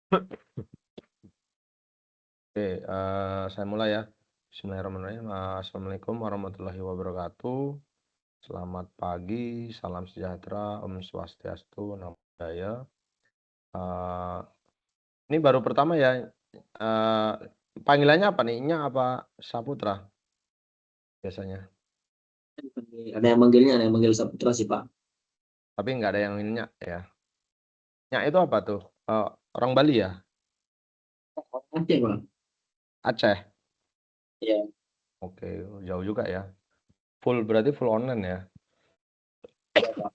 Oke, saya mulai ya. Bismillahirrahmanirrahim. Assalamualaikum warahmatullahi wabarakatuh. Selamat pagi, salam sejahtera, Om Swastiastu, Namo Buddhaya. Eh, ini baru pertama ya. Eh, panggilannya apa nih? Nya apa Saputra biasanya? Ada yang manggilnya, ada yang manggil Saputra sih Pak. Tapi nggak ada yang ininya ya. Nya itu apa tuh? Orang Bali ya? Oke Pak. Aceh. Ya. Oke, jauh juga ya. Full berarti full online ya. Iya Pak.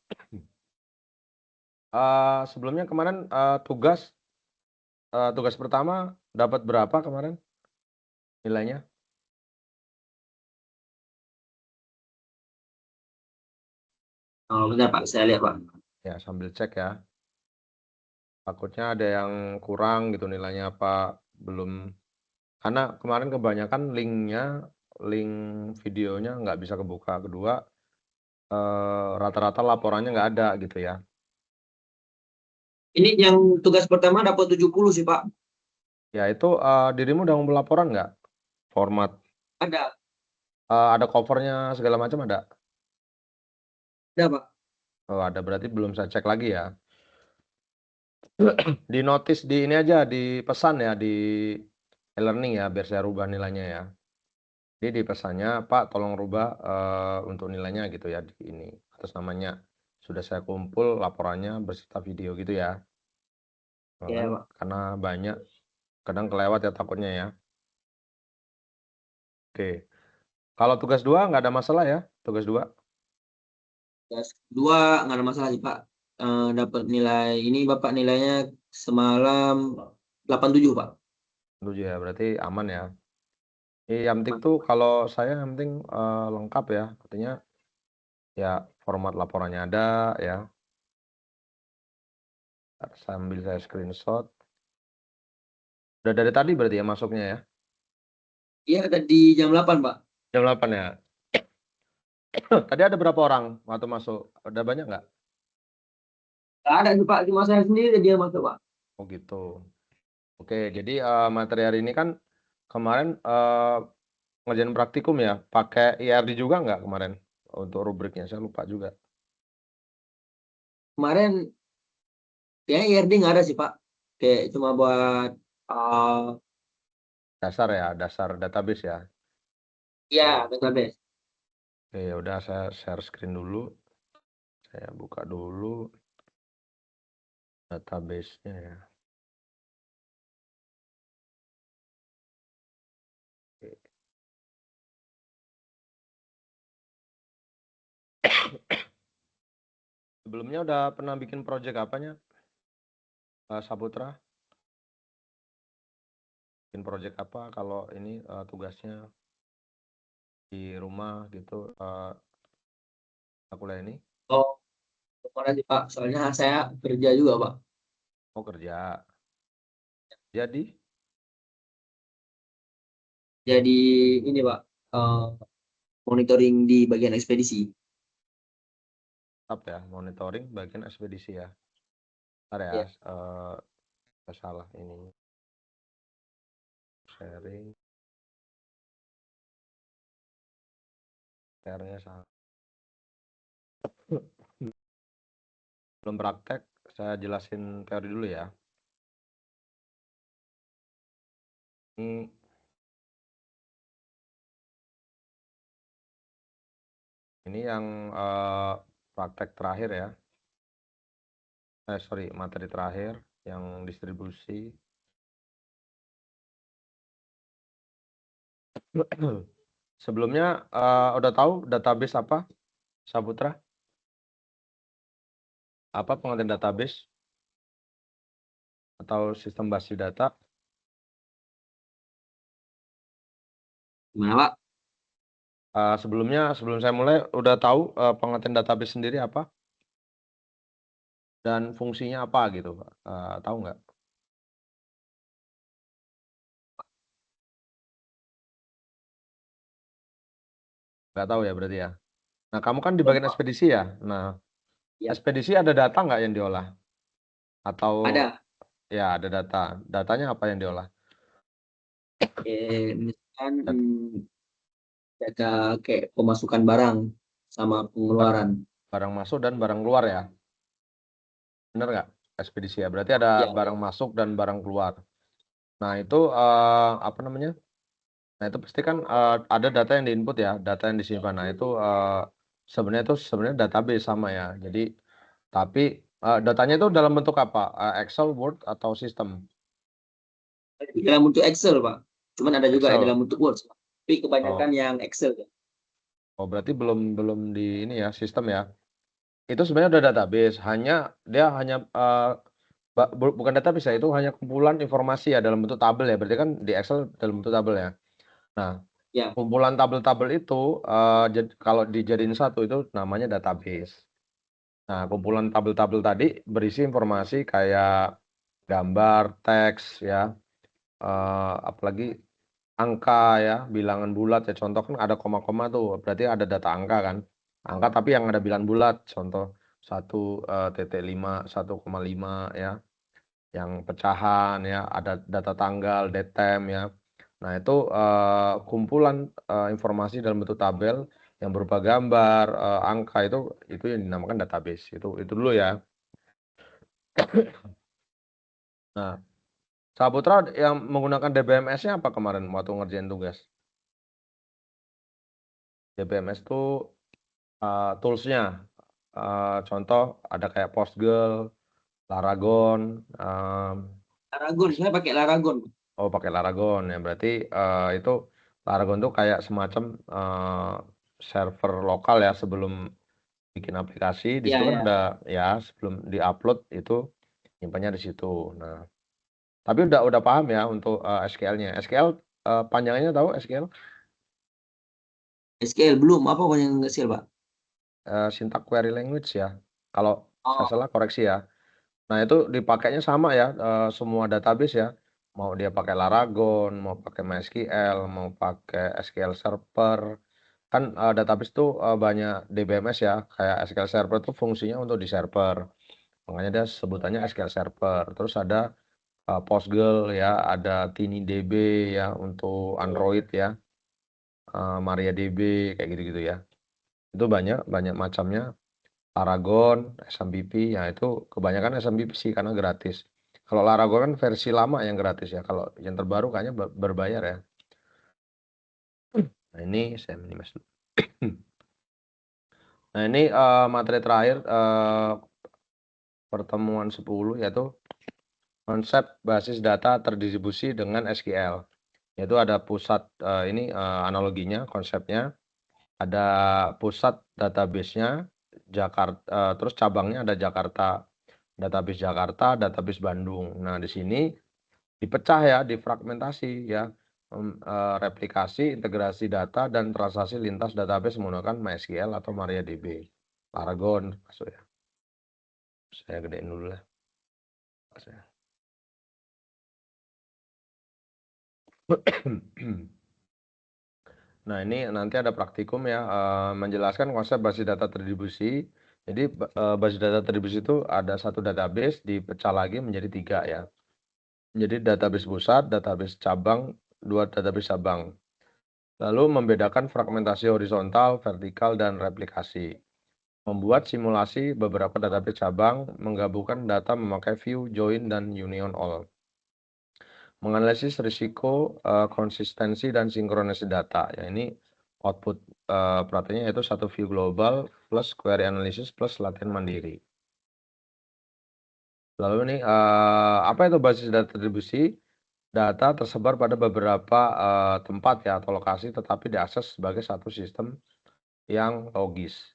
Sebelumnya kemarin tugas pertama dapat berapa kemarin nilainya? Oh, bentar Pak, saya lihat Pak. Ya, sambil cek ya. Takutnya ada yang kurang gitu nilainya apa belum. Karena kemarin kebanyakan link videonya nggak bisa kebuka. Kedua, rata-rata laporannya nggak ada gitu ya. Ini yang tugas pertama dapat 70 sih Pak. Ya itu dirimu udah ngumpul laporan nggak? Format, Ada, ada covernya segala macam ada? ada Pak. Oh ada, berarti belum saya cek lagi ya. Di notice di ini aja, di pesan ya, di e-learning ya, biar saya rubah nilainya ya. Jadi di pesannya, Pak tolong rubah untuk nilainya gitu ya di ini. Atas namanya sudah saya kumpul laporannya beserta video gitu ya. Nah, kan Ya Pak. karena banyak kadang kelewat ya takutnya ya. Oke. Kalau tugas 2 nggak ada masalah ya, tugas 2. Tugas kedua nggak ada masalah sih Pak. Dapat nilai ini Bapak nilainya semalam 87 Pak. 7 ya, berarti aman ya. Yang penting tuh kalau saya yang penting lengkap ya. Artinya ya format laporannya ada ya. Sambil saya screenshot. Udah dari tadi berarti ya masuknya ya. Iya, ada di jam 8 Pak. Jam 8 ya. Tadi ada berapa orang waktu masuk? Udah banyak nggak? Nggak ada sih Pak, cuma saya sendiri dia masuk Pak. Oh gitu. Oke, jadi materi hari ini kan kemarin ngerjain praktikum ya. Pakai IRD juga nggak kemarin untuk rubriknya? Saya lupa juga. Kemarin kayaknya IRD nggak ada sih Pak. Kayak cuma buat Dasar ya, dasar database ya. ya database. Oke, ya udah saya share screen dulu. Saya buka dulu database-nya ya. Oke. Sebelumnya udah pernah bikin project apanya, Saputra? Bikin project apa kalau ini tugasnya di rumah gitu, kuliah ini? Oh, kemarin sih Pak, soalnya saya kerja juga Pak. Oh kerja. Jadi, Jadi ini Pak, eh, monitoring di bagian ekspedisi. tetap ya, monitoring bagian ekspedisi ya. Bentar ya, Ya. salah ini. Sharing, share-nya salah. Belum praktek, saya jelasin teori dulu ya. Ini, ini yang praktek terakhir ya. Sorry, materi terakhir yang distribusi. Sebelumnya udah tahu database apa, Saputra? Apa pengertian database atau sistem basis data? Gimana Pak? Sebelum saya mulai, udah tahu pengertian database sendiri apa dan fungsinya apa gitu, Pak? Tahu nggak? Nggak tahu ya berarti ya. Nah, kamu kan di Belum bagian Pak. ekspedisi ya. Nah, Ya, ekspedisi ada data nggak yang diolah? Atau ada. Ya, ada data. Datanya apa yang diolah? Misalkan Dat data kayak pemasukan barang sama pengeluaran. barang masuk dan barang keluar ya? Bener nggak? Ekspedisi ya? Berarti ada Ya, barang masuk dan barang keluar. Nah itu, apa namanya, nah itu pasti kan, ada data yang di-input ya, data yang disimpan. Nah itu, sebenarnya database sama ya. Jadi tapi, datanya itu dalam bentuk apa? Excel, Word, atau sistem? dalam bentuk Excel, Pak. Cuman ada juga Excel? dalam bentuk Word, Pak. Tapi kebanyakan Oh yang Excel ya. oh berarti belum di ini ya, sistem ya? Itu sebenarnya udah database, dia hanya, bukan database ya, itu hanya kumpulan informasi ya dalam bentuk tabel ya, berarti kan di Excel dalam bentuk tabel ya. Nah, Ya, kumpulan tabel-tabel itu, kalau dijadiin satu itu namanya database. Nah, kumpulan tabel-tabel tadi berisi informasi kayak gambar, teks ya, apalagi angka ya, bilangan bulat ya, contoh kan ada koma-koma tuh, berarti ada data angka kan. Angka tapi yang ada bilangan bulat, contoh 1,5, 1,5 ya, yang pecahan ya, ada data tanggal, datem ya. Nah itu, kumpulan, informasi dalam bentuk tabel yang berupa gambar, angka itu yang dinamakan database, itu dulu ya. Nah, Saputra yang menggunakan DBMS-nya apa kemarin waktu ngerjain tugas? DBMS tuh, tools-nya, contoh ada kayak Postgre, Laragon, Laragon, saya pakai Laragon. oh pakai Laragon ya, berarti, itu Laragon tuh kayak semacam, server lokal ya sebelum bikin aplikasi, di Ya, situ kan ya. ada ya sebelum di-upload itu nyimpannya di situ. Nah, tapi udah paham ya untuk, SQL-nya. SQL, panjangannya tahu SQL? SQL belum, apa yang SQL, Pak? Syntax Query Language ya, kalau saya Oh, salah koreksi ya. Nah itu dipakainya sama ya, semua database ya, mau dia pakai Laragon, mau pakai MySQL, mau pakai SQL Server, kan, database tuh, banyak DBMS ya, kayak SQL Server tuh fungsinya untuk di server, makanya dia sebutannya SQL Server. Terus ada, Postgre ya, ada TinyDB ya untuk Android ya, MariaDB kayak gitu-gitu ya. Itu banyak banyak macamnya. Laragon, SMPP, ya itu kebanyakan SMPP sih karena gratis. Kalau Laragon kan versi lama yang gratis ya, kalau yang terbaru kayaknya berbayar ya. Nah ini saya minimize dulu. Nah ini, materi terakhir, pertemuan 10 yaitu konsep basis data terdistribusi dengan SQL. Yaitu ada pusat, ini, analoginya, konsepnya, ada pusat database-nya, terus cabangnya ada Jakarta, database Jakarta, database Bandung. Nah di sini dipecah ya, difragmentasi ya, replikasi, integrasi data, dan transaksi lintas database menggunakan MySQL atau MariaDB. Laragon masuk ya. Saya gedein dulu lah. Nah ini nanti ada praktikum ya, menjelaskan konsep basis data terdistribusi. Jadi, basis data terdistribusi itu ada satu database dipecah lagi menjadi 3 ya. Jadi database pusat, database cabang, 2 database cabang. Lalu membedakan fragmentasi horizontal, vertikal, dan replikasi. Membuat simulasi beberapa database cabang, menggabungkan data memakai view, join, dan union all. Menganalisis risiko, konsistensi, dan sinkronisasi data. Ya ini output, prakteknya yaitu satu view global plus query analysis plus latihan mandiri. Lalu ini, apa itu basis data terdistribusi? Data tersebar pada beberapa, tempat ya atau lokasi tetapi diakses sebagai satu sistem yang logis.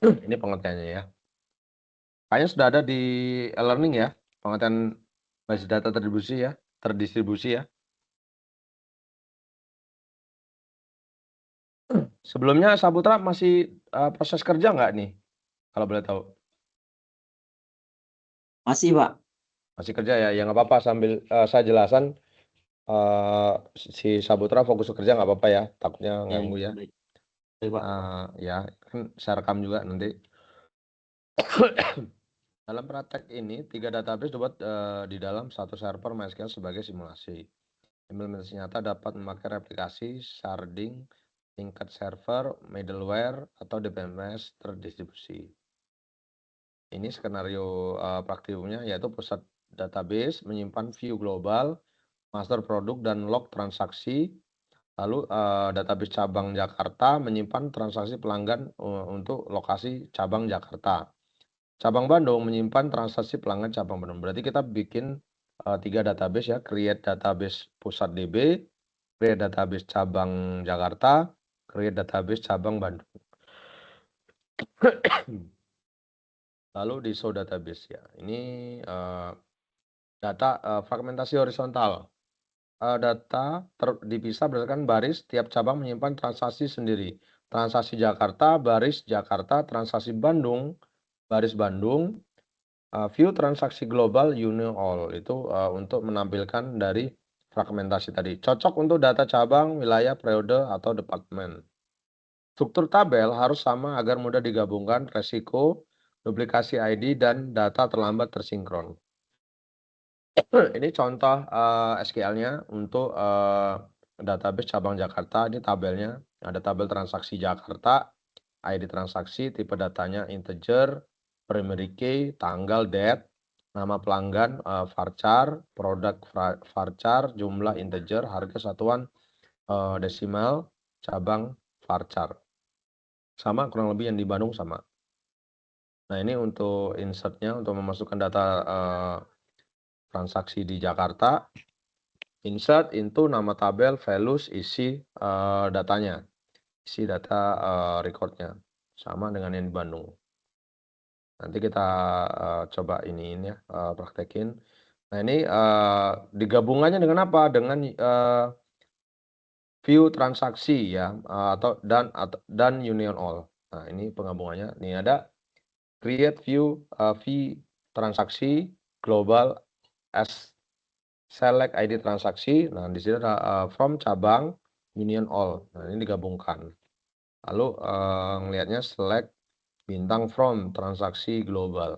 Ini pengertiannya ya. Kayaknya sudah ada di e-learning ya, pengertian basis data terdistribusi ya. Sebelumnya Saputra masih, proses kerja nggak nih? Kalau boleh tahu? masih, Pak. Masih kerja ya? Ya nggak apa-apa sambil, saya jelasan, si Saputra fokus kerja nggak apa-apa ya, takutnya Ya, ganggu ya. baik. Baik, Pak. Ya kan saya rekam juga nanti. Dalam praktek ini, 3 database dibuat di dalam satu server MySQL sebagai simulasi. Implementasi nyata dapat memakai replikasi, sharding, tingkat server, middleware, atau DBMS terdistribusi. Ini skenario praktikumnya yaitu pusat database menyimpan view global, master produk, dan log transaksi. Lalu database cabang Jakarta menyimpan transaksi pelanggan untuk lokasi cabang Jakarta. Cabang Bandung menyimpan transaksi pelanggan cabang Bandung. Berarti kita bikin 3 database ya, create database pusat DB, create database cabang Jakarta, create database cabang Bandung. Lalu di show database ya. Ini data fragmentasi horizontal. Data dipisah berdasarkan baris, tiap cabang menyimpan transaksi sendiri. Transaksi Jakarta, baris Jakarta, transaksi Bandung, baris Bandung, view transaksi global union all. Itu untuk menampilkan dari fragmentasi tadi. Cocok untuk data cabang, wilayah, periode, atau departemen. Struktur tabel harus sama agar mudah digabungkan, resiko, duplikasi ID, dan data terlambat tersinkron. Ini contoh SQL-nya untuk database cabang Jakarta. Ini tabelnya, ada tabel transaksi Jakarta, ID transaksi, tipe datanya integer, primary key, tanggal, date, nama pelanggan, varchar, produk varchar, jumlah integer, harga satuan desimal, cabang varchar. Sama kurang lebih yang di Bandung sama. Nah ini untuk insert-nya, untuk memasukkan data transaksi di Jakarta. Insert into nama tabel, values, isi datanya, isi data recordnya, sama dengan yang di Bandung. Nanti kita coba iniin ya, praktekin. Nah ini digabungannya dengan apa? Dengan view transaksi ya, atau dan union all. Nah ini penggabungannya. Ini ada create view transaksi global as select ID transaksi. Nah, di sini ada from cabang union all. Nah, ini digabungkan. Lalu ngelihatnya select bintang from transaksi global.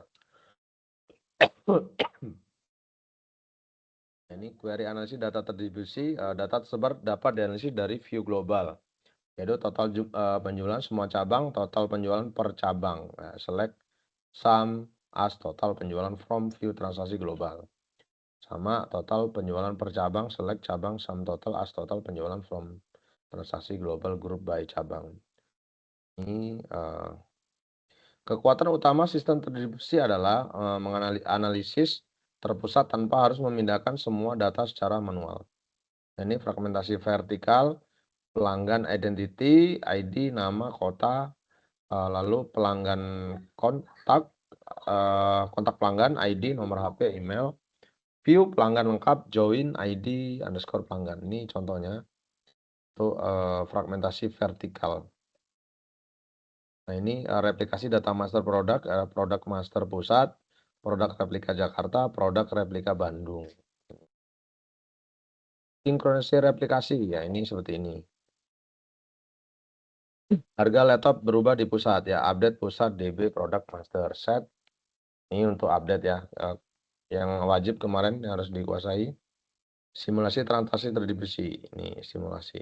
Ini query analisis data terdistribusi, data tersebar dapat dianalisis dari view global. Yaitu total penjualan semua cabang, total penjualan per cabang. Nah, select sum as total penjualan from view transaksi global. Sama total penjualan per cabang, select cabang sum total as total penjualan from transaksi global group by cabang. Ini kekuatan utama sistem terdistribusi adalah menganalisis terpusat tanpa harus memindahkan semua data secara manual. Ini fragmentasi vertikal, pelanggan identity, ID, nama, kota, lalu pelanggan kontak, kontak pelanggan, ID, nomor HP, email, view pelanggan lengkap, join, ID, underscore pelanggan. Ini contohnya untuk fragmentasi vertikal. Nah ini replikasi data master produk, produk master pusat, produk replika Jakarta, produk replika Bandung. Sinkronisasi replikasi, ya ini seperti ini. Harga laptop berubah di pusat ya, update pusat DB produk master set. Ini untuk update ya, yang wajib kemarin yang harus dikuasai. Simulasi transaksi terdistribusi, ini simulasi.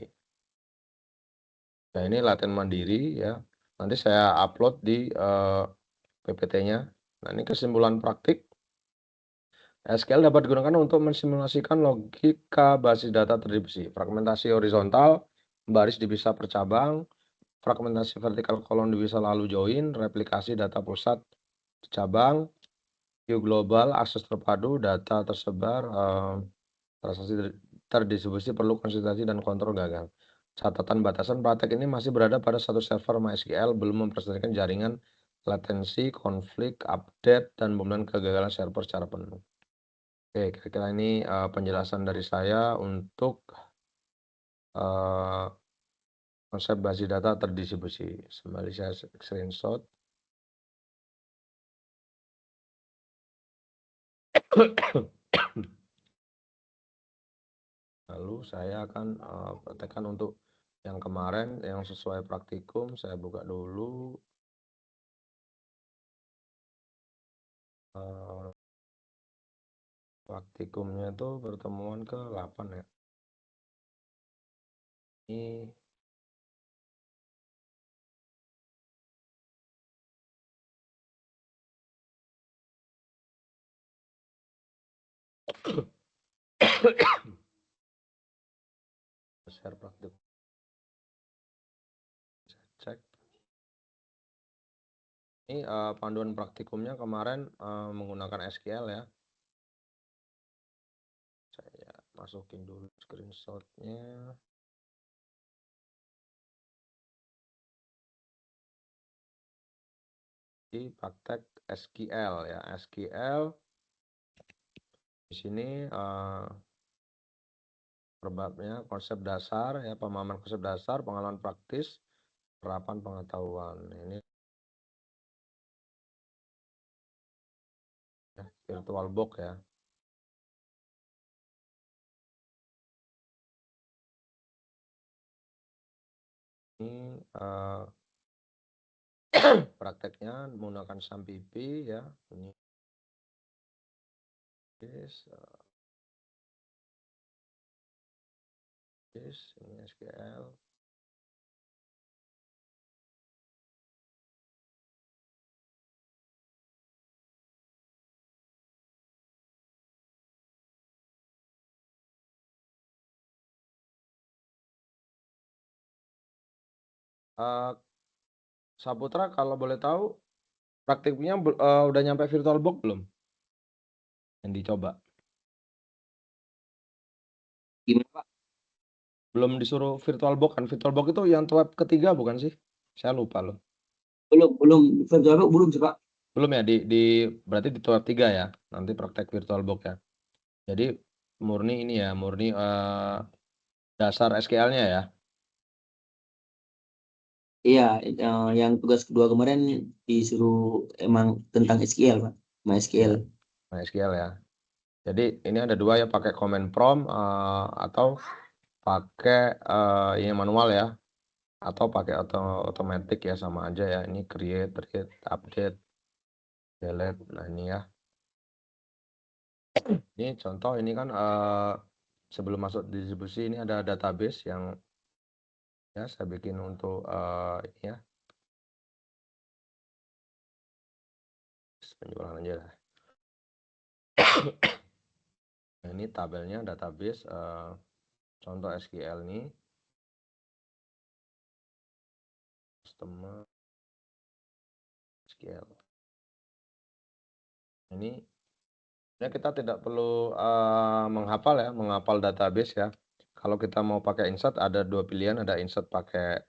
Nah ini latihan mandiri ya, nanti saya upload di PPT-nya. Nah ini kesimpulan praktik. SQL dapat digunakan untuk mensimulasikan logika basis data terdistribusi, fragmentasi horizontal, baris dipisah per cabang, fragmentasi vertikal kolom dipisah lalu join, replikasi data pusat cabang, view global, akses terpadu, data tersebar, transaksi terdistribusi perlu konsistensi dan kontrol gagal. Catatan batasan praktek ini masih berada pada satu server MySQL, belum memperhatikan jaringan, latensi, konflik, update, dan pemulihan kegagalan server secara penuh. Oke, kira-kira ini penjelasan dari saya untuk konsep basis data terdistribusi. Sembari saya screenshot. Lalu saya akan praktekkan untuk yang kemarin yang sesuai praktikum. Saya buka dulu. Praktikumnya itu pertemuan ke-8 ya. Ini share praktikum. Cek. Ini panduan praktikumnya kemarin menggunakan SQL ya. Saya masukin dulu screenshotnya. Di praktek SQL ya. SQL di sini perbabnya konsep dasar ya, pemahaman konsep dasar, pengalaman praktis, penerapan pengetahuan. Ini ya, VirtualBox ya. Ini prakteknya menggunakan SAMPP ya. Ini ini SQL. Saputra kalau boleh tahu praktiknya udah nyampe VirtualBox belum? Yang dicoba. Gimana Pak? Belum disuruh VirtualBox kan? VirtualBox itu yang web ketiga bukan sih? Saya lupa loh. Belum VirtualBox belum sih Pak. Belum ya, berarti di web 3 ya. Nanti praktek VirtualBox ya. Jadi murni ini ya, murni dasar SQL-nya ya. Iya, yang tugas kedua kemarin disuruh emang tentang SQL Pak, MySQL. MySQL ya. Jadi ini ada dua ya, pakai command prompt atau pakai yang manual ya, atau pakai otomatis ya, sama aja ya. Ini create, read, update, delete. Nah ini ya. Ini contoh, ini kan sebelum masuk distribusi ini ada database yang ya saya bikin untuk ini ya, penjualan aja lah. Nah, ini tabelnya database contoh SQL ini customer SQL. Ini ya kita tidak perlu menghafal ya, menghafal database ya. Kalau kita mau pakai insert ada dua pilihan, ada insert pakai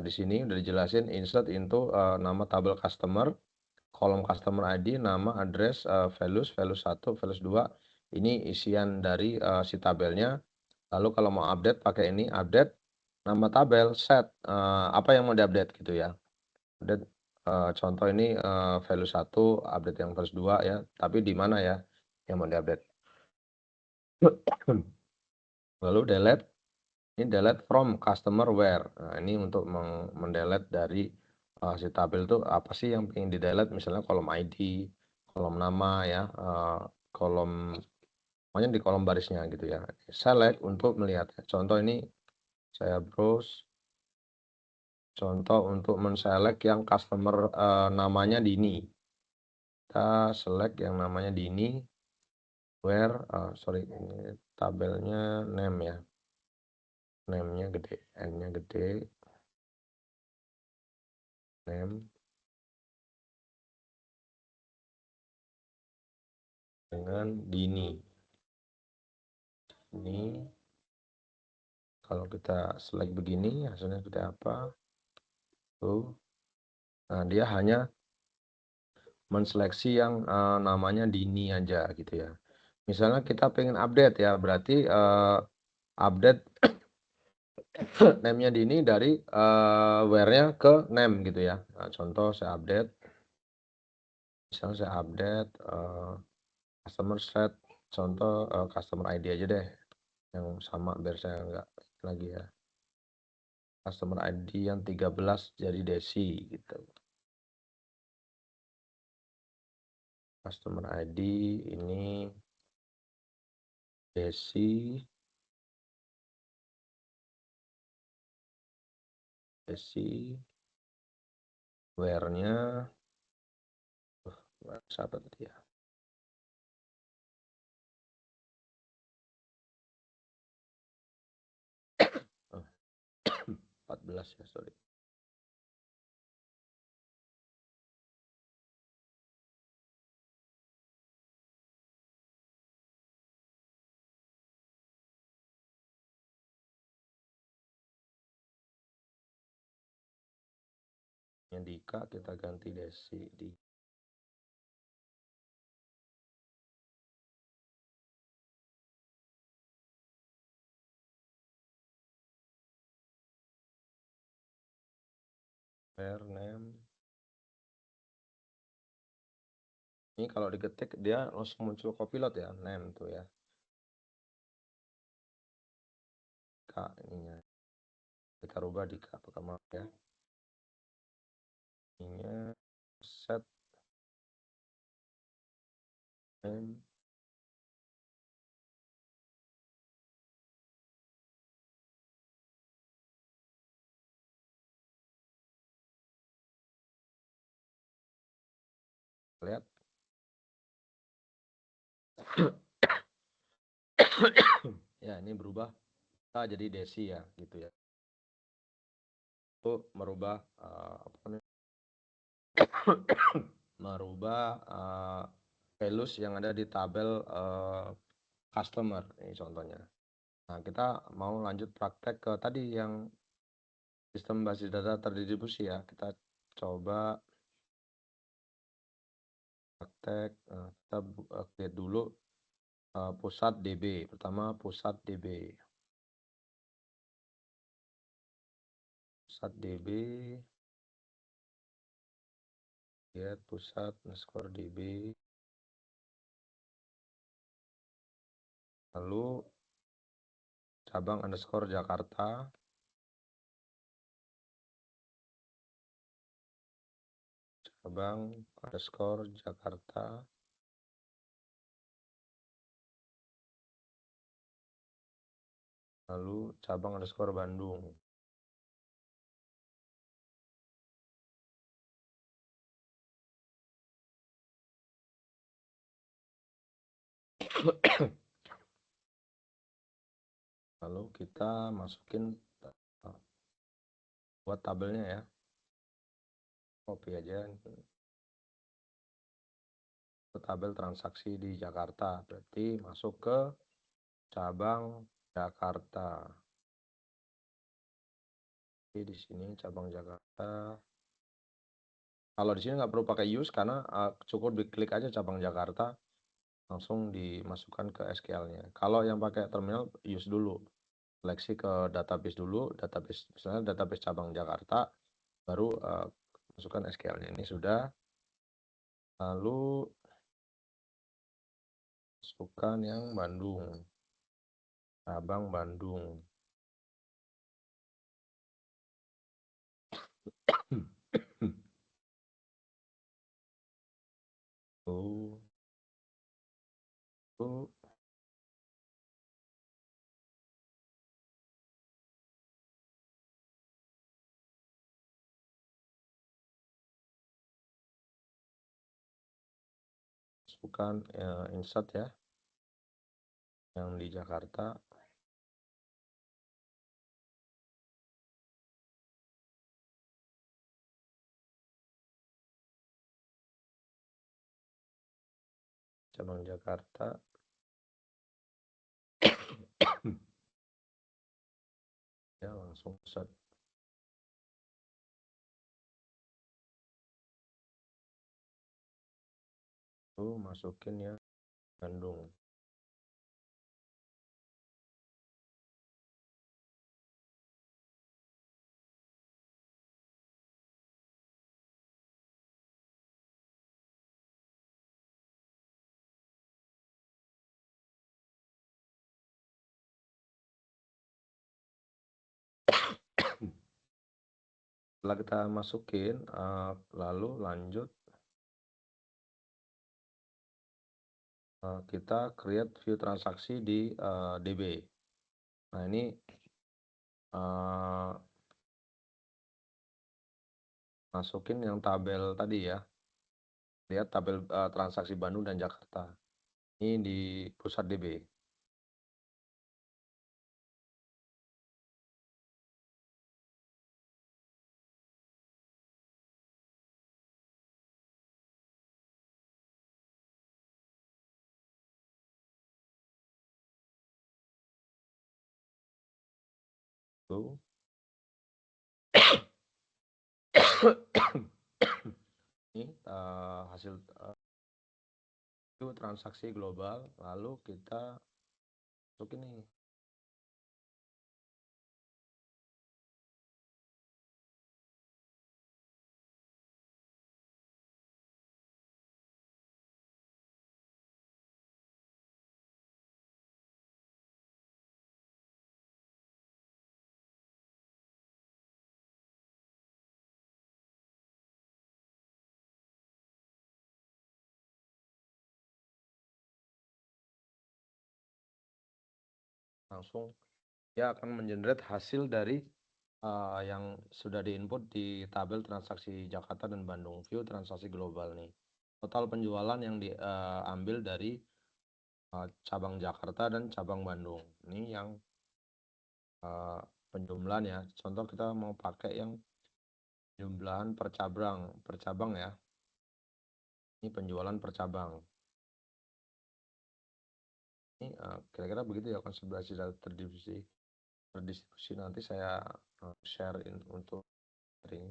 di sini udah dijelasin, insert into nama tabel customer, kolom customer ID, nama, address, values 1, values 2. Ini isian dari si tabelnya. Lalu kalau mau update pakai ini, update nama tabel, set apa yang mau diupdate gitu ya. Update contoh ini value 1, update yang values 2 ya. Tapi di mana ya yang mau diupdate. Lalu delete. Ini delete from customer where. Nah, ini untuk mendelete dari si tabel itu apa sih yang ingin di delete, misalnya kolom ID, kolom nama ya, kolom, pokoknya di kolom barisnya gitu ya. Select untuk melihat. Contoh ini saya browse. Contoh untuk menselect yang customer namanya Dini. Kita select yang namanya Dini. Where, sorry, ini tabelnya name ya. Name-nya gede, N-nya gede. Name. Dengan Dini. Ini kalau kita select begini hasilnya seperti apa? Tuh. Nah, dia hanya menseleksi yang namanya Dini aja gitu ya. Misalnya kita pengen update ya, berarti update name-nya Dini dari where-nya ke name gitu ya. Nah, contoh saya update, misalnya saya update customer set, contoh customer ID aja deh, yang sama biar saya nggak lagi ya. Customer ID yang 13 jadi Desi gitu. customer ID ini Desi where-nya siapa tadi ya? 14 ya, sorry. Yang Dika kita ganti Desi di where name. Ini kalau diketik dia langsung muncul Copilot ya, name tuh ya. Kak ininya. Kita rubah di Kak pertama ya. Ininya set name. Lihat. Ya, ini berubah. Jadi Desi ya, gitu ya. Itu merubah values yang ada di tabel customer ini contohnya. Nah, kita mau lanjut praktek ke tadi yang sistem basis data terdistribusi ya. Kita coba praktek, kita lihat dulu pusat DB. Pertama pusat DB. Pusat DB. Lihat pusat underscore DB. Lalu cabang underscore Jakarta. Cabang underscore Jakarta. Lalu cabang underscore Bandung. Lalu kita masukin buat tabelnya ya. Copy aja ke tabel transaksi di Jakarta. Berarti masuk ke cabang Jakarta. Oke, di sini cabang Jakarta. Kalau di sini nggak perlu pakai use karena cukup diklik aja cabang Jakarta, langsung dimasukkan ke SQL-nya. Kalau yang pakai terminal, use dulu. Seleksi ke database dulu, database misalnya database cabang Jakarta, baru masukkan SQL-nya. Ini sudah. Lalu masukkan yang Bandung, cabang Bandung. Tuh. Masukkan insert ya, yang di Jakarta. Cabang Jakarta. Ya, langsung set. Tuh, masukin ya Bandung. Setelah kita masukin, lalu lanjut kita create view transaksi di DB. Nah ini masukin yang tabel tadi ya. Lihat tabel transaksi Bandung dan Jakarta. Ini di pusat DB. Tuh. Ini hasil itu transaksi global, lalu kita masukin nih. Langsung dia akan mengenerate hasil dari yang sudah diinput di tabel transaksi Jakarta dan Bandung, view transaksi global nih. Total penjualan yang diambil dari cabang Jakarta dan cabang Bandung. Ini yang penjumlahan ya. Contoh kita mau pakai yang jumlahan per cabang ya. Ini penjualan per cabang. Ini kira-kira begitu ya konsiderasi terdistribusi nanti saya share untuk ini.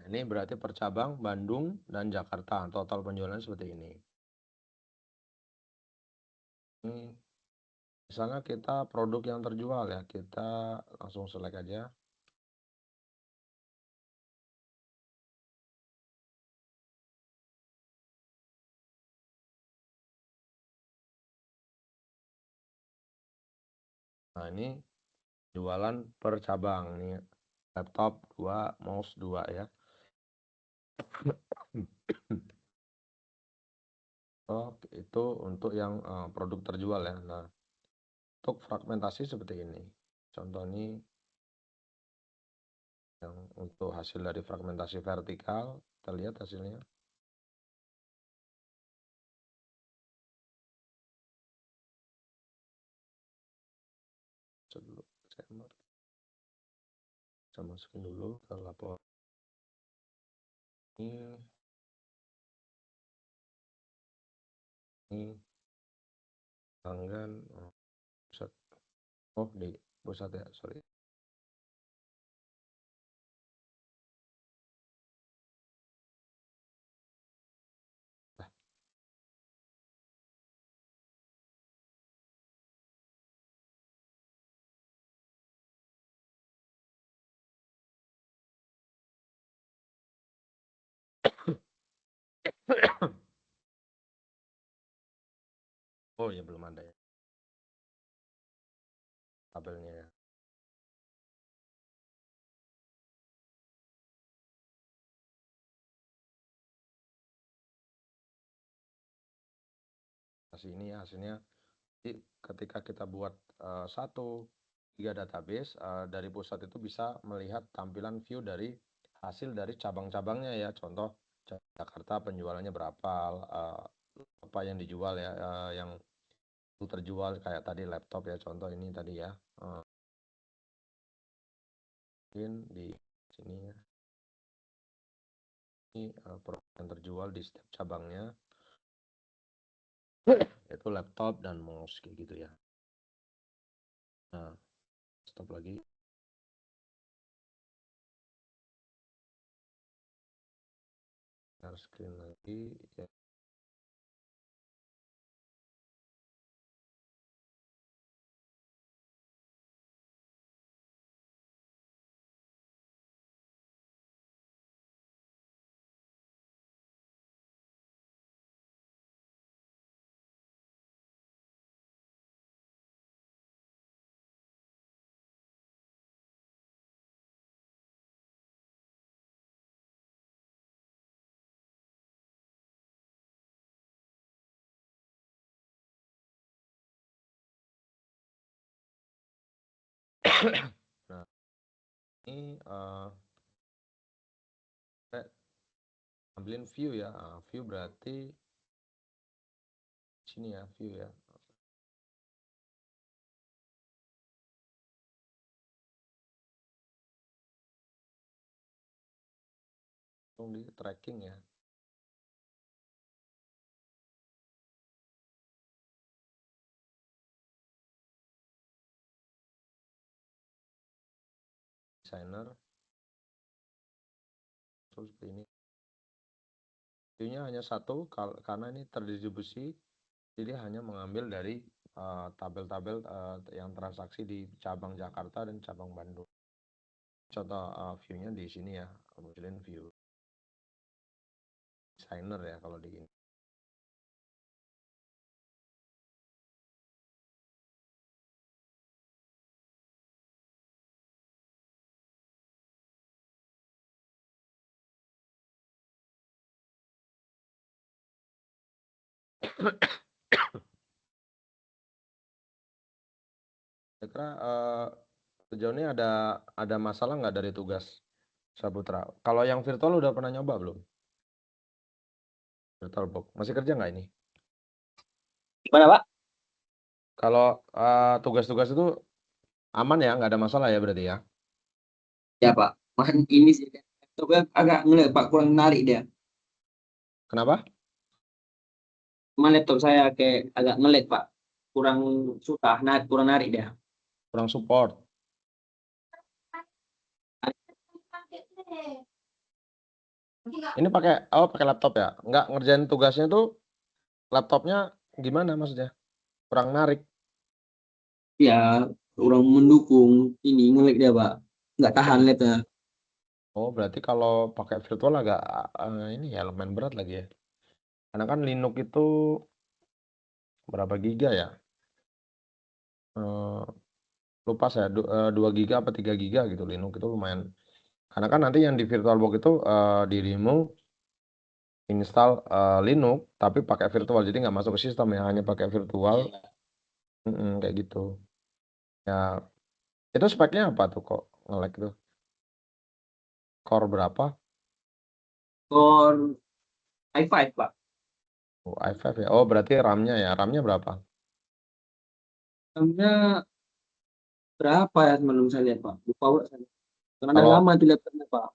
Ini berarti per cabang Bandung dan Jakarta total penjualan seperti ini. Ini misalnya kita produk yang terjual ya, kita langsung select aja. Nah ini jualan per cabang nih, laptop 2, mouse 2 ya. Oh, itu untuk yang produk terjual ya. Nah, untuk fragmentasi seperti ini. Contoh ini yang untuk hasil dari fragmentasi vertikal, kita lihat hasilnya. Dulu, saya masukin dulu ke lapor ini pelanggan pusat. Oh, di pusat ya, sorry. Oh ya, belum ada ya tabelnya ya. Ini ya hasilnya. Jadi ketika kita buat tiga database dari pusat itu bisa melihat tampilan view dari hasil dari cabang-cabangnya ya. Contoh Jakarta penjualannya berapa, apa yang dijual ya, yang terjual kayak tadi laptop ya. Contoh ini tadi ya. Mungkin di sini ya. Ini produk yang terjual di setiap cabangnya. Yaitu laptop dan mouse kayak gitu ya. Nah, stop lagi. Share screen lagi ya. Nah, ini saya ambilin view ya. View berarti sini ya, view ya. Langsung di tracking ya. Designer. Terus seperti ini. View-nya hanya satu karena ini terdistribusi. Jadi hanya mengambil dari tabel-tabel yang transaksi di cabang Jakarta dan cabang Bandung. Contoh view-nya di sini ya, kemudian view designer ya kalau di ini. Kira-kira sejauh ini ada masalah nggak dari tugas Saputra? Kalau yang virtual udah pernah nyoba belum? VirtualBox masih kerja nggak ini? Gimana, Pak? Kalau tugas-tugas itu aman ya, nggak ada masalah ya berarti ya? Ya, Pak. Ini sih laptopnya agak ngeliat, Pak, kurang menarik dia. Kenapa? Cuma laptop saya kayak agak ngelag, Pak. Kurang suka, kurang narik dia. Kurang support. Ini pakai laptop ya? Nggak ngerjain tugasnya tuh laptopnya gimana maksudnya? Kurang narik. Ya, kurang mendukung. Ini ngelag dia, Pak. Nggak tahan laptopnya. Oh, berarti kalau pakai virtual agak ini ya lumayan berat lagi ya. Karena kan Linux itu berapa giga ya? Lupa saya 2 giga apa 3 giga gitu. Linux itu lumayan. Karena kan nanti yang di VirtualBox itu dirimu install Linux tapi pakai virtual, jadi nggak masuk ke sistem ya, hanya pakai virtual. Kayak gitu. Ya, itu speknya apa tuh kok nge-lag tuh? Core berapa? Core i5, Pak. Oh, i5 ya. Oh, berarti RAM-nya ya. RAM-nya berapa? RAM-nya berapa ya sebelum saya lihat, Pak? Lupa, Pak. Karena udah Kalau lama itu laptopnya, Pak.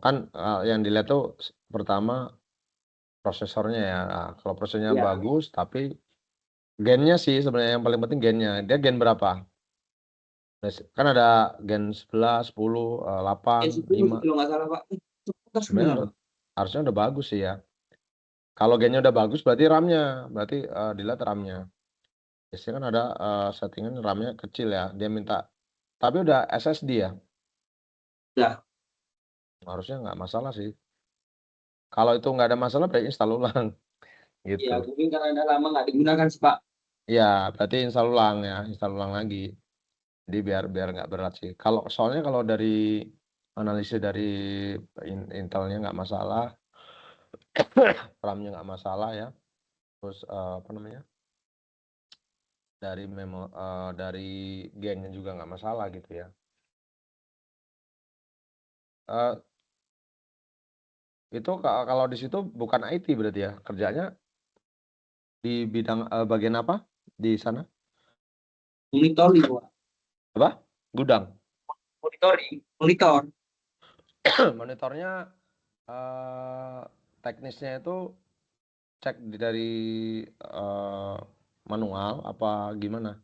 kan yang dilihat tuh pertama prosesornya ya. Nah, kalau prosesornya Ya, bagus, tapi gennya sih sebenarnya yang paling penting gennya. Dia gen berapa? Kan ada gen 11, 10, 8, 10 5. sih kalau nggak salah, Pak. Cepet Sebenarnya sebenarnya, Pak. harusnya udah bagus sih ya. Kalau gennya udah bagus berarti RAM-nya, berarti dilihat RAM-nya. Biasanya kan ada settingan RAM-nya kecil ya. Dia minta, tapi udah SSD ya. Udah. Harusnya nggak masalah sih. Kalau itu nggak ada masalah berarti install ulang Ya, gitu. mungkin karena udah lama nggak digunakan sih, Pak. Ya, berarti install ulang ya, install ulang lagi. Jadi biar nggak berat sih. Kalau soalnya kalau dari analisis dari Intelnya nggak masalah, RAM-nya nggak masalah ya. Terus apa namanya? Dari gennya juga nggak masalah gitu ya. Eh, itu kalau di situ bukan IT berarti ya, kerjanya di bidang bagian apa di sana? Monitoring, Pak. Apa? Gudang. Monitoring. Monitor. Monitornya teknisnya itu cek dari manual apa gimana?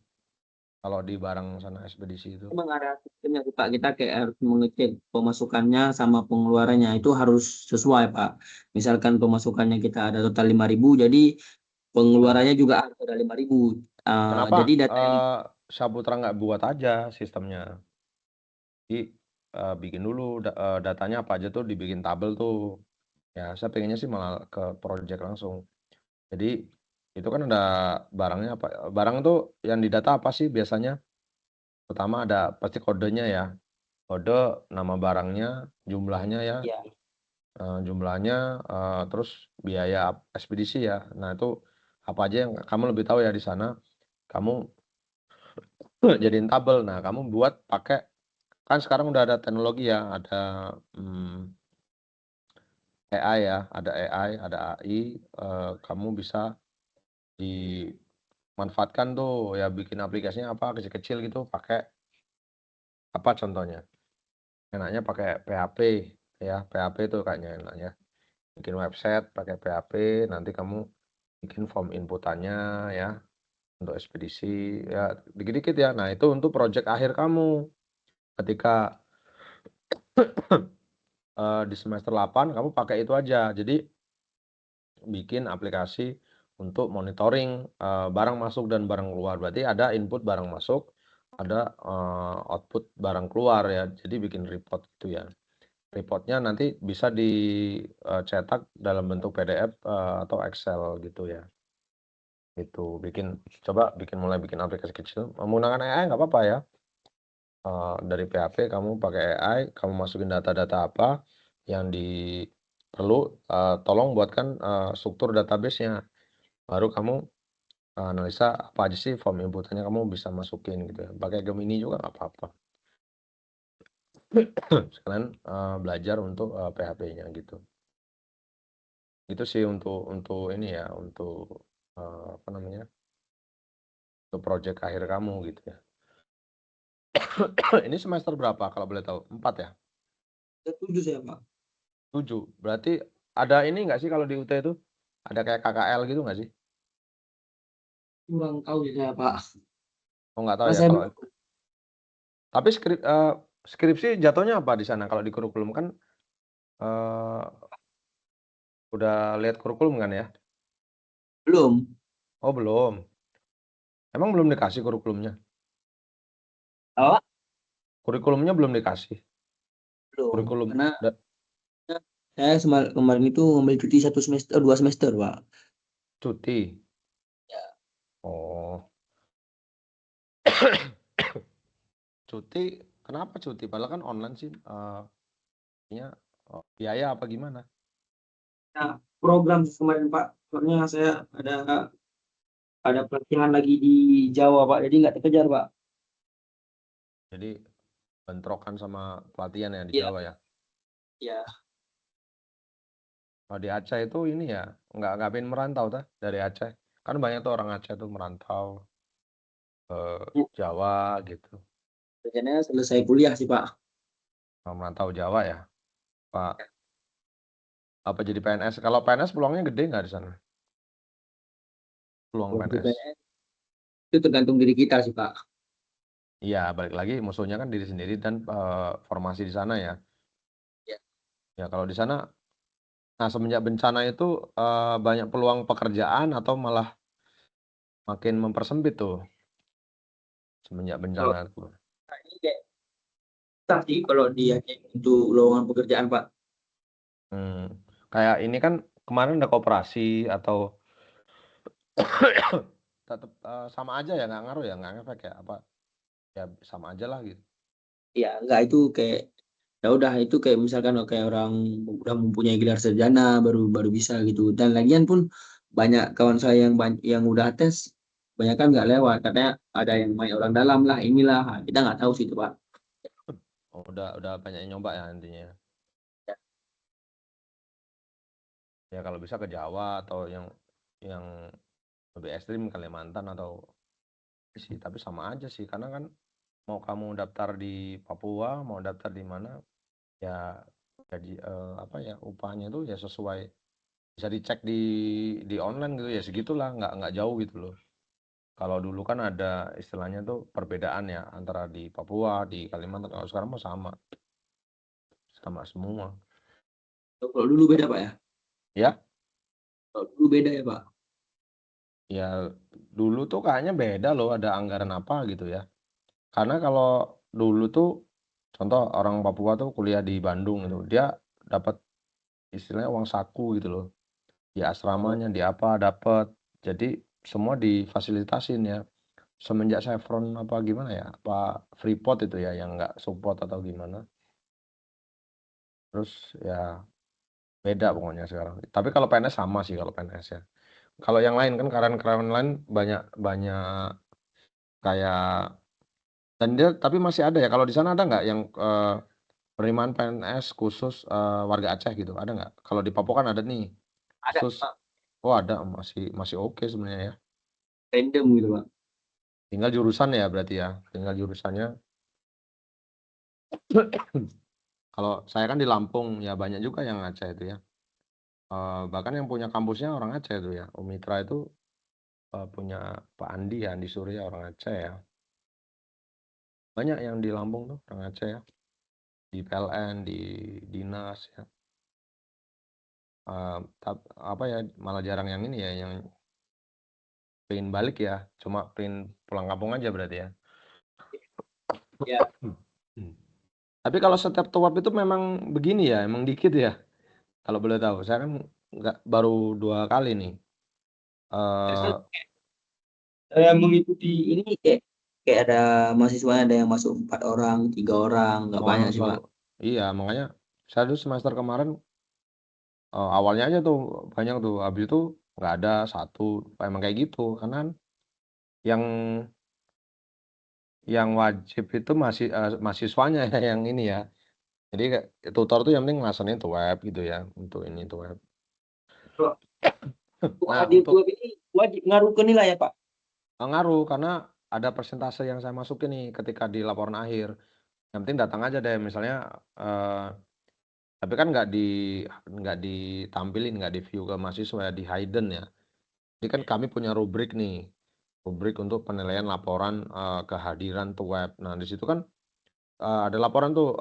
Kalau di barang sana ekspedisi itu. Memang ada sistemnya sih, Pak. Kita kayak harus mengecek pemasukannya sama pengeluarannya. Itu harus sesuai, Pak. Misalkan pemasukannya kita ada total 5.000, jadi Nah, pengeluarannya juga harus ada 5.000. kenapa Jadi data yang Saputra nggak buat aja sistemnya? Jadi bikin dulu datanya apa aja tuh dibikin tabel tuh. Ya, saya pengennya sih malah ke project langsung. Jadi itu kan ada barangnya apa? Barang tuh yang didata apa sih biasanya? Pertama ada pasti kodenya ya. Kode, nama barangnya, jumlahnya ya, ya, jumlahnya, terus biaya ekspedisi ya. Nah itu apa aja yang kamu lebih tahu ya di sana. Kamu jadiin tabel. Nah, kamu buat pakai, kan sekarang udah ada teknologi ya, ada AI ya, ada AI, ada AI, kamu bisa dimanfaatkan tuh ya, bikin aplikasinya apa kecil-kecil gitu, pakai apa contohnya? Enaknya pakai PHP ya, PHP itu kayaknya enaknya. Bikin website pakai PHP, nanti kamu bikin form inputannya ya, untuk ekspedisi ya, dikit-dikit ya. Nah, itu untuk project akhir kamu. Ketika di semester 8 kamu pakai itu aja. Jadi bikin aplikasi untuk monitoring barang masuk dan barang keluar. Berarti ada input barang masuk, ada output barang keluar ya. Jadi bikin report gitu ya. Reportnya nanti bisa dicetak dalam bentuk PDF atau Excel gitu ya. Itu mulai bikin aplikasi kecil menggunakan AI nggak apa-apa ya. Dari PHP kamu pakai AI, kamu masukin data-data apa yang perlu, tolong buatkan struktur database-nya. Baru kamu analisa apa aja sih form inputannya, kamu bisa masukin gitu ya. Pakai Gemini juga nggak apa-apa. Sekalian belajar untuk PHP-nya gitu. Itu sih untuk ini ya, untuk apa namanya, untuk project akhir kamu gitu ya. Ini semester berapa kalau boleh tahu? 4 ya? 7 saya, Pak. 7. Berarti ada ini nggak sih kalau di UT itu? Ada kayak KKL gitu nggak sih? Kurang tahu ya saya, Pak. Oh, nggak tahu Karena ya saya kalau tapi skripsi jatuhnya apa di sana kalau di kurikulum kan, eee, udah lihat kurikulum kan ya? belum. Oh, belum. Emang belum dikasih kurikulumnya? Apa? Kurikulumnya belum dikasih? Belum. Kurikulum Karena da saya kemarin itu ngambil cuti 1 semester, 2 semester, Pak. cuti? Ya. Oh. Cuti, kenapa cuti? Padahal kan online sih, ininya, biaya apa gimana? Nah, program kemarin, Pak. Soalnya saya ada pelatihan lagi di Jawa, Pak. Jadi nggak terkejar, Pak. Jadi bentrokan sama pelatihan ya di Iya, Jawa ya? iya. Kalau di Aceh itu ini ya, nggak pengen merantau tah dari Aceh? Kan banyak tuh orang Aceh tuh merantau ke Ya, Jawa gitu. rencananya selesai kuliah sih, Pak. Kalau merantau Jawa ya, Pak, apa jadi PNS? Kalau PNS peluangnya gede nggak di sana? Peluang Kalau PNS? BPS itu tergantung diri kita sih, Pak. Iya, balik lagi musuhnya kan diri sendiri dan formasi di sana ya. Ya. Ya kalau di sana, nah semenjak bencana itu banyak peluang pekerjaan atau malah makin mempersempit tuh semenjak Kalau bencana itu? ini kayak susah sih kalau dia untuk lowongan pekerjaan, Pak. Kayak ini kan kemarin ada koperasi atau tetap sama aja ya, nggak ngaruh ya, nggak ngefek ya, apa, ya sama aja lah gitu. Iya, enggak itu kayak ya udah itu kayak misalkan kayak orang udah mempunyai gelar sarjana baru baru bisa gitu. Dan lagian pun banyak kawan saya yang udah tes banyak kan nggak lewat katanya ada yang main orang dalam lah inilah. Nah, kita nggak tahu sih itu, Pak. Oh, udah banyak yang nyoba ya intinya ya. Ya, Ya kalau bisa ke Jawa atau yang lebih ekstrim Kalimantan atau sih, tapi sama aja sih karena kan mau kamu daftar di Papua, mau daftar di mana, ya gaji, apa ya, upahnya itu ya sesuai, bisa dicek di online gitu ya, segitulah, nggak jauh gitu loh. Kalau dulu kan ada istilahnya tuh perbedaan ya antara di Papua, di Kalimantan, kalau sekarang mah sama, sama semua. kalau dulu beda, Pak ya. Ya, Kalau dulu beda ya, Pak. ya dulu tuh kayaknya beda loh, ada anggaran apa gitu ya. Karena kalau dulu tuh contoh orang Papua tuh kuliah di Bandung gitu, dia dapat istilahnya uang saku gitu loh. Di Oh, asramanya, di apa dapat. Jadi semua difasilitasin ya. Semenjak Chevron apa gimana ya, apa Freeport itu ya yang nggak support atau gimana. Terus ya beda pokoknya sekarang. Tapi kalau PNS sama sih kalau PNS ya. Kalau yang lain kan karyawan-karyawan lain banyak banyak kayak Dan dia tapi masih ada ya, kalau di sana ada nggak yang, penerimaan PNS khusus, warga Aceh gitu, ada nggak? Kalau di Papua kan ada nih, Ada khusus Pak, oh ada, masih masih oke sebenarnya ya. random gitu Pak. Tinggal jurusan ya berarti ya, tinggal jurusannya. Kalau saya kan di Lampung, ya banyak juga yang Aceh itu ya. Bahkan yang punya kampusnya orang Aceh itu ya, Umitra itu, punya Pak Andi ya, Andi Surya orang Aceh ya. Banyak yang di Lampung tuh orang Aceh ya, di PLN, di dinas ya. Apa ya, malah jarang yang ini ya, yang pengen balik ya, cuma pengen pulang kampung aja berarti ya. Ya, Hmm. Tapi kalau setiap tuap itu memang begini ya, emang dikit ya, kalau boleh tahu. Saya kan nggak baru 2 kali nih. biasanya Eh saya mengikuti ini kayak kayak ada mahasiswa ada yang masuk 4 orang, 3 orang, nggak banyak sih baru Pak. iya, makanya saya dulu semester kemarin, awalnya aja tuh banyak tuh, habis itu nggak ada satu, emang kayak gitu. Karena kan yang wajib itu masih, mahasiswanya ya yang ini ya. Jadi kayak tutor tuh yang penting ngelasenin tuh web gitu ya, untuk ini tuh web. Kalau untuk Nah, hadir untuk tuh ini wajib ngaruh ke nilai ya Pak? ngaruh karena ada persentase yang saya masukin nih ketika di laporan akhir. Yang penting datang aja deh misalnya, eee, tapi kan nggak ditampilin, nggak di-view ke mahasiswa ya, di-hidden ya. Jadi kan kami punya rubrik nih, rubrik untuk penilaian laporan, kehadiran tuh web. Nah, di situ kan, ada laporan tuh,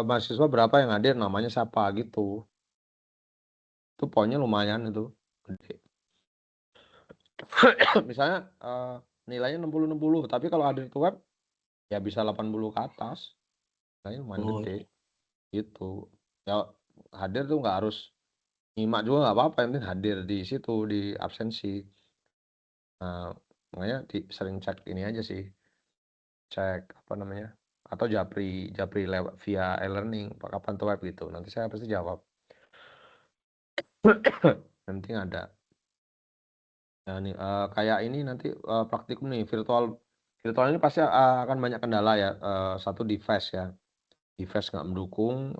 mahasiswa berapa yang hadir, namanya siapa, gitu. Itu poinnya lumayan itu, gede. Misalnya, nilainya 60-60, tapi kalau hadir tuh web, ya bisa 80 ke atas, nilainya lumayan Oh, gede, gitu. Ya hadir tuh nggak harus nyimak juga nggak apa-apa, yang penting hadir di situ, di absensi. Nah, makanya sering cek ini aja sih, cek apa namanya, atau japri lewat via e-learning, kapan tuh web gitu, nanti saya pasti jawab. Yang penting ada. Nah nih, kayak ini nanti, praktikum nih virtual ini pasti, akan banyak kendala ya, satu device ya, device nggak mendukung,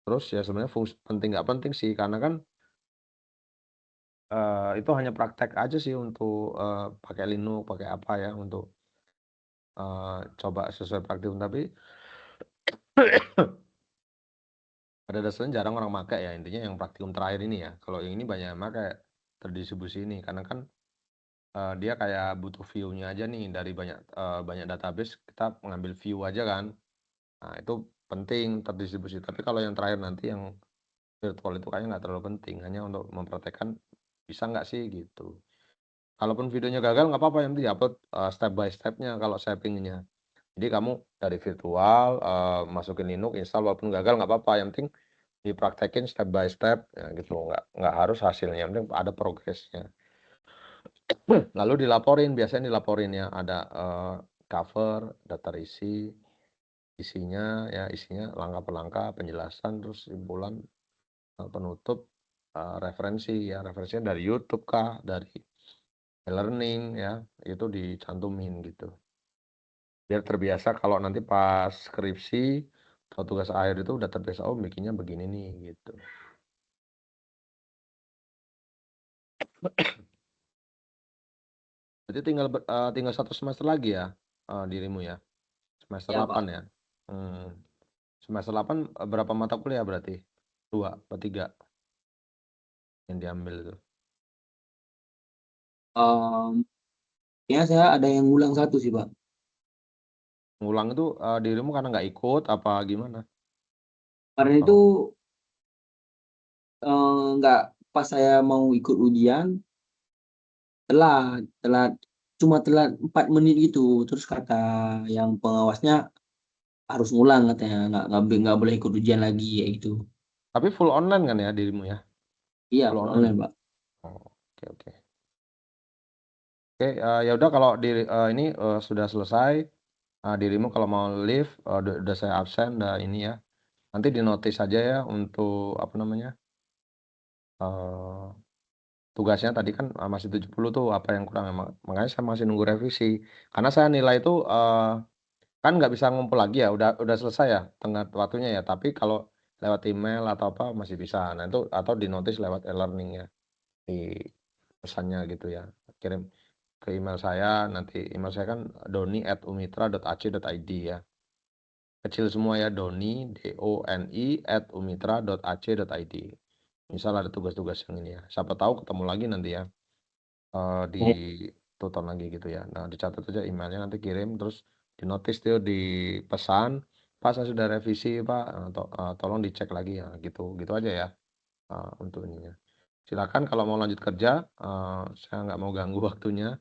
terus ya sebenarnya penting nggak penting sih, karena kan, itu hanya praktek aja sih untuk, pakai Linux, pakai apa ya, untuk, coba sesuai praktikum, tapi pada dasarnya jarang orang pakai ya, intinya yang praktikum terakhir ini ya. Kalau yang ini banyak yang pakai terdistribusi ini, karena kan, dia kayak butuh view-nya aja nih dari banyak database, kita mengambil view aja kan. Nah, itu penting terdistribusi, tapi kalau yang terakhir nanti yang virtual itu kayaknya nggak terlalu penting, hanya untuk mempraktekkan bisa nggak sih, gitu. Kalaupun videonya gagal nggak apa-apa, yang penting di-upload, step by step-nya kalau saya pinginnya. Jadi kamu dari virtual, masukin Linux, install, walaupun gagal nggak apa-apa, yang penting dipraktekin step by step, ya gitu, nggak harus hasilnya, yang penting ada progresnya. Lalu biasanya dilaporin ya, ada, cover, daftar isinya langkah per langkah, penjelasan, terus simpulan, penutup, referensi ya, referensinya dari YouTube kah, dari e-learning ya, itu dicantumin gitu. Biar terbiasa kalau nanti pas skripsi atau tugas akhir itu udah terbiasa, oh bikinnya begini nih, gitu. Berarti tinggal 1 semester lagi ya, dirimu ya? Semester ya 8 Pak. ya? Semester 8, berapa mata kuliah berarti? 2 apa 3 yang diambil itu? Ya saya ada yang ngulang satu sih Pak. Ngulang itu, dirimu karena nggak ikut apa gimana? Karena itu Oh, nggak pas saya mau ikut ujian telat telat cuma telat 4 menit gitu. Terus kata yang pengawasnya harus ngulang katanya, nggak boleh ikut ujian lagi kayak gitu. tapi full online kan ya dirimu ya? Iya, Full full online ya? online Pak. Oh, oke oke. Oke, ya udah kalau ini, sudah selesai, dirimu kalau mau leave, udah saya absen, udah ini ya, nanti di-notice aja ya untuk apa namanya, eee tugasnya tadi kan masih 70 tuh apa yang kurang, makanya saya masih nunggu revisi. Karena saya nilai itu kan nggak bisa ngumpul lagi ya, udah selesai ya tenggat waktunya ya, tapi kalau lewat email atau apa masih bisa. Nah itu atau di notice lewat e-learning ya, di pesannya gitu ya, kirim ke email saya, nanti email saya kan doni@umitra.ac.id ya. Kecil semua ya, Doni, DONI @umitra.ac.id. Misal ada tugas-tugas yang ini ya. Siapa tahu ketemu lagi nanti ya di tutor lagi gitu ya. Nah, dicatat aja emailnya, nanti kirim, terus di notice tuh di pesan, Pak saya sudah revisi Pak, tolong dicek lagi ya gitu, gitu aja ya untuk ininya. Silakan kalau mau lanjut kerja, saya nggak mau ganggu waktunya,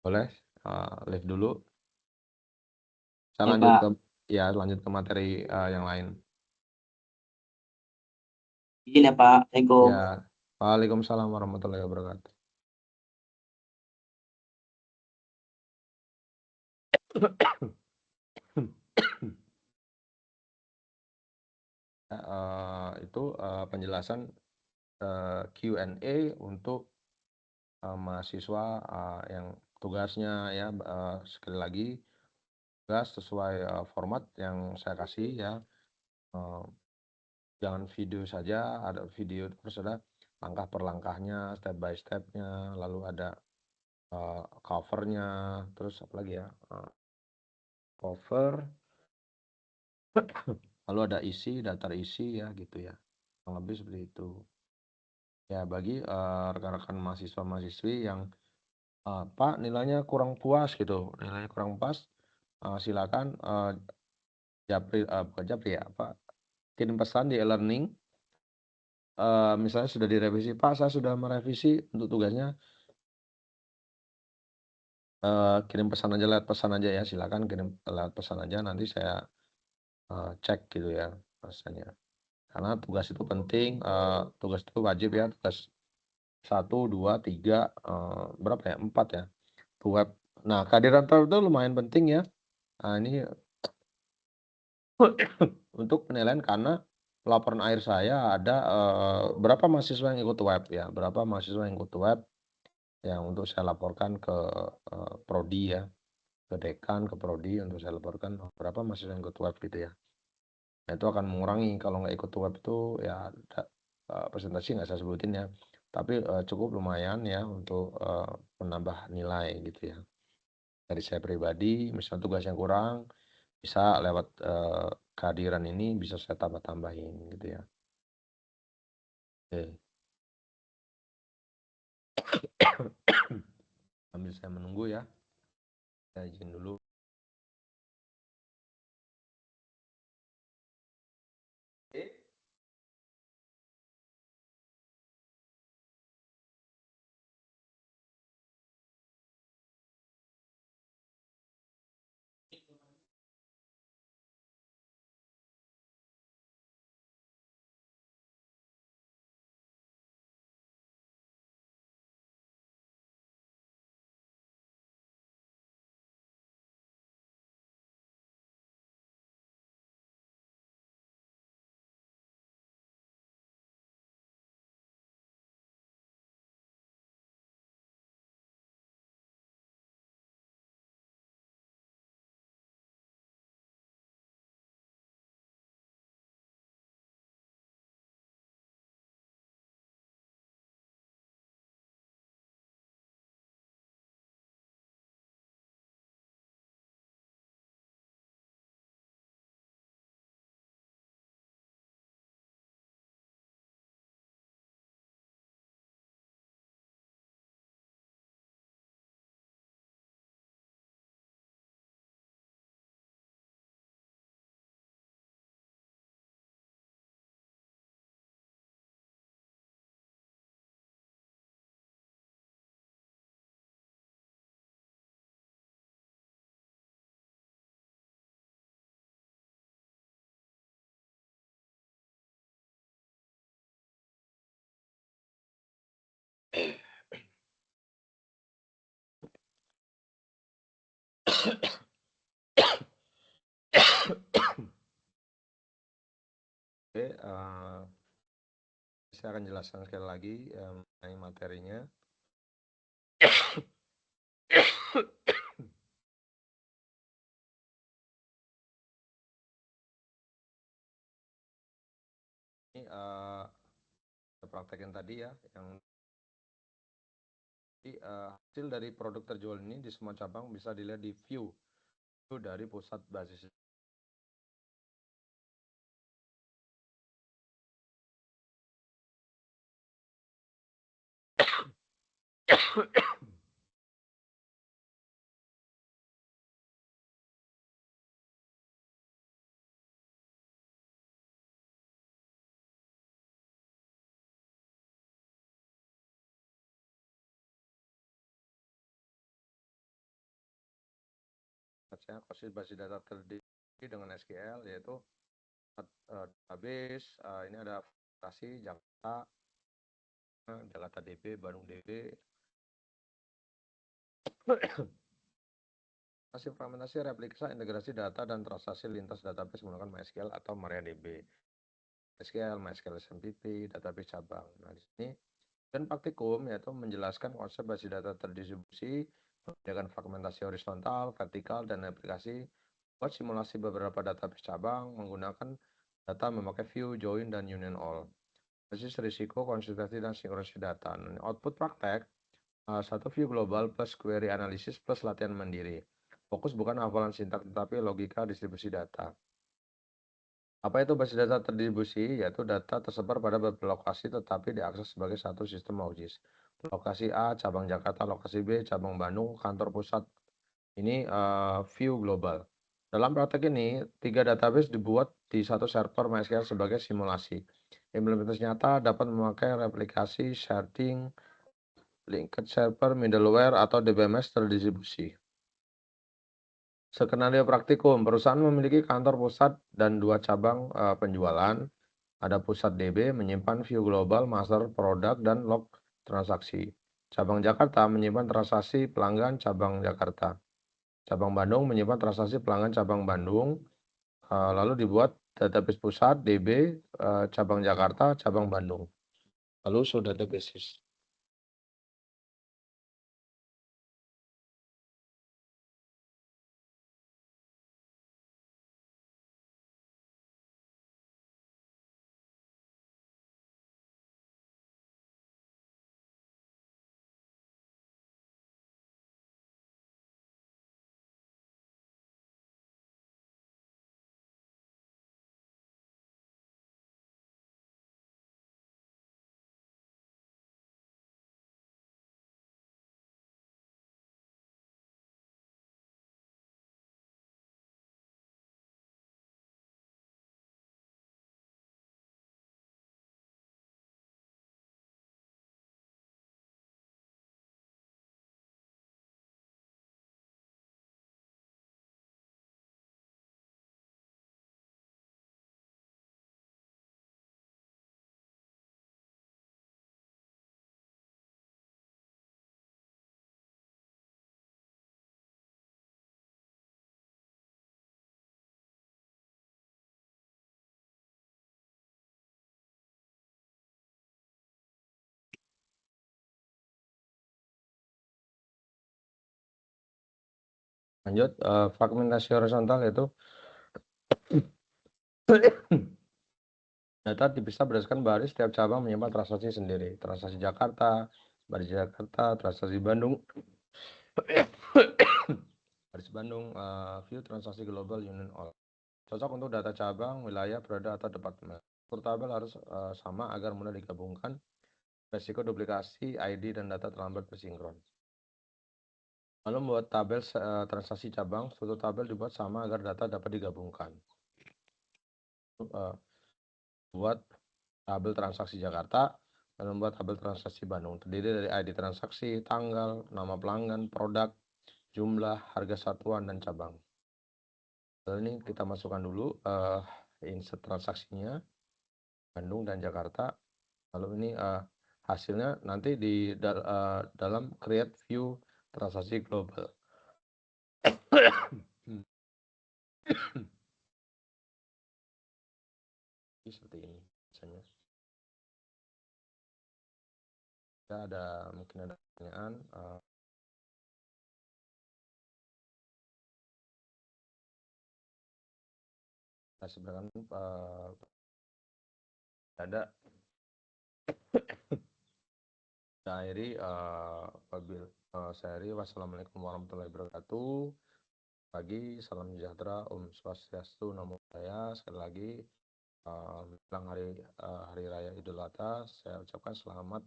boleh leave dulu. Saya Ya, lanjut Pak. ke ya lanjut ke materi yang lain. Izin ya, Pak. Assalamualaikum. Ya, Waalaikumsalam warahmatullahi wabarakatuh. Ya, itu penjelasan Q&A untuk mahasiswa yang tugasnya ya, sekali lagi tugas sesuai format yang saya kasih ya. Jangan video saja, ada video terus ada langkah per langkahnya, step by stepnya, lalu ada covernya, terus apa lagi ya, cover, lalu ada isi, daftar isi ya gitu ya, kurang lebih seperti itu ya. Bagi rekan-rekan mahasiswa-mahasiswi yang Pak nilainya kurang puas gitu, nilainya kurang pas, silakan japri, bukan japri ya Pak, kirim pesan di e-learning, misalnya sudah direvisi, Pak saya sudah merevisi untuk tugasnya, kirim pesan aja, lewat pesan aja ya, silakan kirim lewat pesan aja, nanti saya cek gitu ya pesannya. Karena tugas itu penting, tugas itu wajib ya, tugas 1, 2, 3, berapa ya, 4 ya, web. Nah kehadiran itu lumayan penting ya. Nah ini untuk penilaian, karena laporan akhir saya ada berapa mahasiswa yang ikut web ya, berapa mahasiswa yang ikut web yang untuk saya laporkan ke prodi ya, ke dekan, ke prodi, untuk saya laporkan berapa mahasiswa yang ikut web gitu ya. Nah itu akan mengurangi, kalau nggak ikut web itu ya presentasi nggak saya sebutin ya, tapi cukup lumayan ya untuk menambah nilai gitu ya. Dari saya pribadi, misalnya tugas yang kurang, bisa lewat kehadiran ini bisa saya tambah-tambahin gitu ya. Oke. Sambil saya menunggu ya, saya izin dulu. Oke, saya akan jelaskan sekali lagi mengenai materinya. Ini kita praktekin tadi ya, yang hasil dari produk terjual ini di semua cabang bisa dilihat di view dari pusat basis. Basis data terdiri dengan SQL, yaitu database. Ini ada aplikasi Jakarta DB, Bandung DB. Hasil fragmentasi, replikasi, integrasi data dan transaksi lintas database menggunakan MySQL atau MariaDB. SQL, MySQL SMTP, database cabang. Nah, di sini dan praktikum yaitu menjelaskan konsep basis data terdistribusi, membedakan fragmentasi horizontal, vertikal, dan aplikasi, buat simulasi beberapa database cabang menggunakan data memakai view, join, dan union all. Basis risiko, konsistensi, dan sinkronisasi data. Output praktek, satu view global plus query analisis plus latihan mandiri. Fokus bukan hafalan sintaks tetapi logika distribusi data. Apa itu basis data terdistribusi? Yaitu data tersebar pada beberapa lokasi tetapi diakses sebagai satu sistem logis. Lokasi A, cabang Jakarta, lokasi B, cabang Bandung, kantor pusat. Ini view global. Dalam praktek ini, 3 database dibuat di satu server MySQL sebagai simulasi. Implementasi nyata dapat memakai replikasi, sharding, linked server, middleware, atau DBMS terdistribusi. Skenario praktikum, perusahaan memiliki kantor pusat dan 2 cabang penjualan. Ada pusat DB menyimpan view global, master produk, dan log transaksi. Cabang Jakarta menyimpan transaksi pelanggan cabang Jakarta. Cabang Bandung menyimpan transaksi pelanggan cabang Bandung. Lalu dibuat database pusat DB, cabang Jakarta, cabang Bandung. Lalu sudah databases. Lanjut, fragmentasi horizontal yaitu data dipisah berdasarkan baris, setiap cabang menyimpan transaksi sendiri. Transaksi Jakarta, baris Jakarta, transaksi Bandung, baris Bandung, view transaksi global union all. Cocok untuk data cabang, wilayah, periode, atau departemen. Tabel harus sama agar mudah digabungkan. Resiko duplikasi, ID, dan data terlambat bersinkron. Lalu membuat tabel transaksi cabang, struktur tabel dibuat sama agar data dapat digabungkan. Buat tabel transaksi Jakarta dan membuat tabel transaksi Bandung. Terdiri dari ID transaksi, tanggal, nama pelanggan, produk, jumlah, harga satuan, dan cabang. Lalu ini kita masukkan dulu insert transaksinya, Bandung dan Jakarta. Lalu ini hasilnya nanti di dalam create view transaksi global. Seperti ini misalnya. mungkin ada pertanyaan. Sebenarnya ada. Saya akhiri, wassalamualaikum warahmatullahi wabarakatuh. Pagi, salam sejahtera, Om Swastiastu, Namo Buddhaya. Sekali lagi, menjelang hari raya Idul Adha, saya ucapkan selamat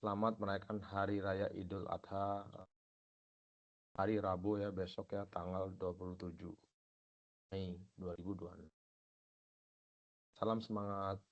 selamat merayakan hari raya Idul Adha hari Rabu ya, besok ya, tanggal 27 Mei 2026. Salam semangat.